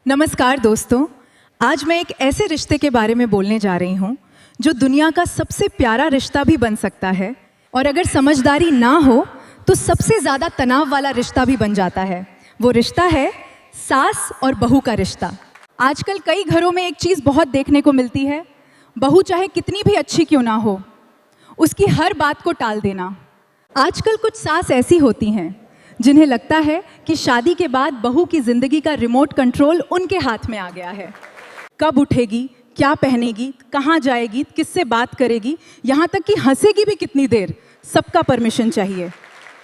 नमस्कार दोस्तों, आज मैं एक ऐसे रिश्ते के बारे में बोलने जा रही हूँ जो दुनिया का सबसे प्यारा रिश्ता भी बन सकता है और अगर समझदारी ना हो तो सबसे ज़्यादा तनाव वाला रिश्ता भी बन जाता है। वो रिश्ता है सास और बहू का रिश्ता। आजकल कई घरों में एक चीज़ बहुत देखने को मिलती है, बहू चाहे कितनी भी अच्छी क्यों ना हो, उसकी हर बात को टाल देना। आजकल कुछ सास ऐसी होती हैं जिन्हें लगता है कि शादी के बाद बहू की ज़िंदगी का रिमोट कंट्रोल उनके हाथ में आ गया है। कब उठेगी, क्या पहनेगी, कहाँ जाएगी, किससे बात करेगी, यहाँ तक कि हंसेगी भी कितनी देर, सबका परमिशन चाहिए।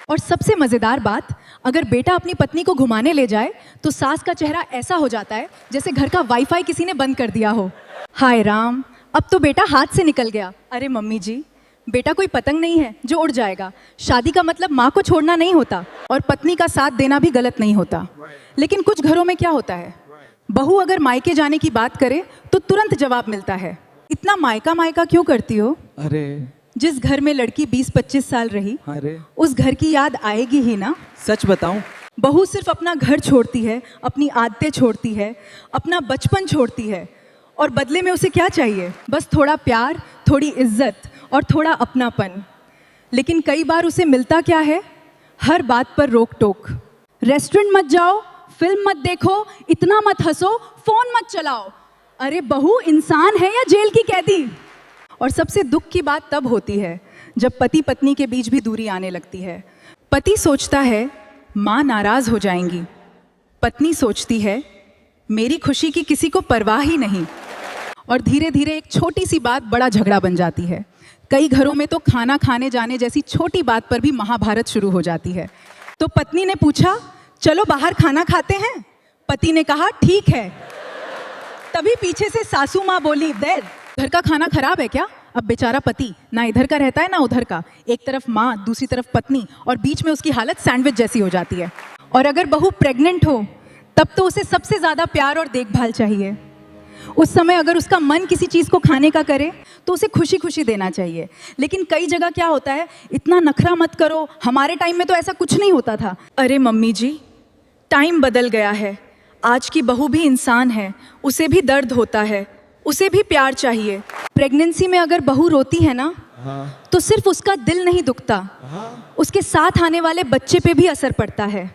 और सबसे मज़ेदार बात, अगर बेटा अपनी पत्नी को घुमाने ले जाए तो सास का चेहरा ऐसा हो जाता है जैसे घर का वाईफाई किसी ने बंद कर दिया हो। हाय राम, अब तो बेटा हाथ से निकल गया। अरे मम्मी जी, बेटा कोई पतंग नहीं है जो उड़ जाएगा। शादी का मतलब माँ को छोड़ना नहीं होता और पत्नी का साथ देना भी गलत नहीं होता। लेकिन कुछ घरों में क्या होता है, बहू अगर मायके जाने की बात करे तो तुरंत जवाब मिलता है, इतना मायका मायका क्यों करती हो? अरे जिस घर में लड़की 20-25 साल रही, अरे उस घर की याद आएगी ही ना। सच बताऊं, बहू सिर्फ अपना घर छोड़ती है, अपनी आदतें छोड़ती है, अपना बचपन छोड़ती है और बदले में उसे क्या चाहिए? बस थोड़ा प्यार, थोड़ी इज्जत और थोड़ा अपनापन। लेकिन कई बार उसे मिलता क्या है? हर बात पर रोक टोक। रेस्टोरेंट मत जाओ, फिल्म मत देखो, इतना मत हंसो, फोन मत चलाओ। अरे बहू इंसान है या जेल की कैदी? और सबसे दुख की बात तब होती है जब पति पत्नी के बीच भी दूरी आने लगती है। पति सोचता है माँ नाराज हो जाएंगी, पत्नी सोचती है मेरी खुशी की किसी को परवाह ही नहीं। और धीरे धीरे एक छोटी सी बात बड़ा झगड़ा बन जाती है। कई घरों में तो खाना खाने जाने जैसी छोटी बात पर भी महाभारत शुरू हो जाती है। तो पत्नी ने पूछा, चलो बाहर खाना खाते हैं? पति ने कहा ठीक है। तभी पीछे से सासू माँ बोली, देर घर का खाना खराब है क्या? अब बेचारा पति ना इधर का रहता है ना उधर का, एक तरफ माँ दूसरी तरफ पत्नी और बीच में उसकी हालत सैंडविच जैसी हो जाती है। और अगर बहू प्रेग्नेंट हो तब तो उसे सबसे ज़्यादा प्यार और देखभाल चाहिए। उस समय अगर उसका मन किसी चीज़ को खाने का करे तो उसे खुशी खुशी देना चाहिए। लेकिन कई जगह क्या होता है, इतना नखरा मत करो, हमारे टाइम में तो ऐसा कुछ नहीं होता था। अरे मम्मी जी, टाइम बदल गया है, आज की बहू भी इंसान है, उसे भी दर्द होता है, उसे भी प्यार चाहिए। प्रेगनेंसी में अगर बहू रोती है ना, तो सिर्फ उसका दिल नहीं दुखता, उसके साथ आने वाले बच्चे पे भी असर पड़ता है।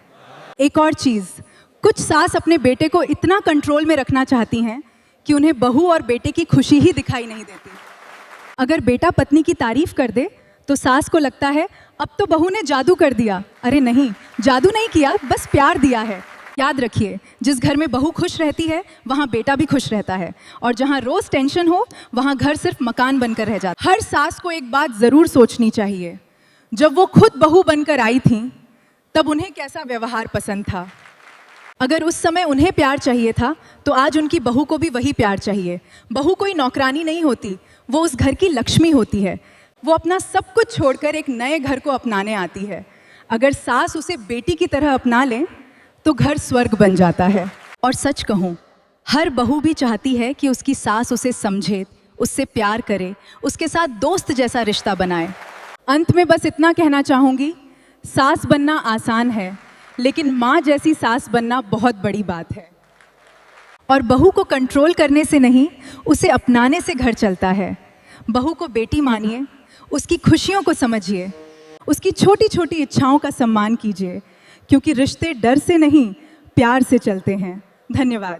एक और चीज़, कुछ सास अपने बेटे को इतना कंट्रोल में रखना चाहती हैं कि उन्हें बहू और बेटे की खुशी ही दिखाई नहीं देती। अगर बेटा पत्नी की तारीफ कर दे तो सास को लगता है अब तो बहू ने जादू कर दिया। अरे नहीं, जादू नहीं किया, बस प्यार दिया है। याद रखिए, जिस घर में बहू खुश रहती है वहाँ बेटा भी खुश रहता है, और जहाँ रोज़ टेंशन हो वहाँ घर सिर्फ मकान बनकर रह जाता है। हर सास को एक बात ज़रूर सोचनी चाहिए, जब वो खुद बहू बनकर आई थी तब उन्हें कैसा व्यवहार पसंद था। अगर उस समय उन्हें प्यार चाहिए था तो आज उनकी बहू को भी वही प्यार चाहिए। बहू कोई नौकरानी नहीं होती, वो उस घर की लक्ष्मी होती है। वो अपना सब कुछ छोड़कर एक नए घर को अपनाने आती है। अगर सास उसे बेटी की तरह अपना ले तो घर स्वर्ग बन जाता है। और सच कहूँ, हर बहू भी चाहती है कि उसकी सास उसे समझे, उससे प्यार करे, उसके साथ दोस्त जैसा रिश्ता बनाए। अंत में बस इतना कहना चाहूँगी, सास बनना आसान है लेकिन माँ जैसी सास बनना बहुत बड़ी बात है। और बहू को कंट्रोल करने से नहीं, उसे अपनाने से घर चलता है। बहू को बेटी मानिए, उसकी खुशियों को समझिए, उसकी छोटी छोटी इच्छाओं का सम्मान कीजिए, क्योंकि रिश्ते डर से नहीं प्यार से चलते हैं। धन्यवाद।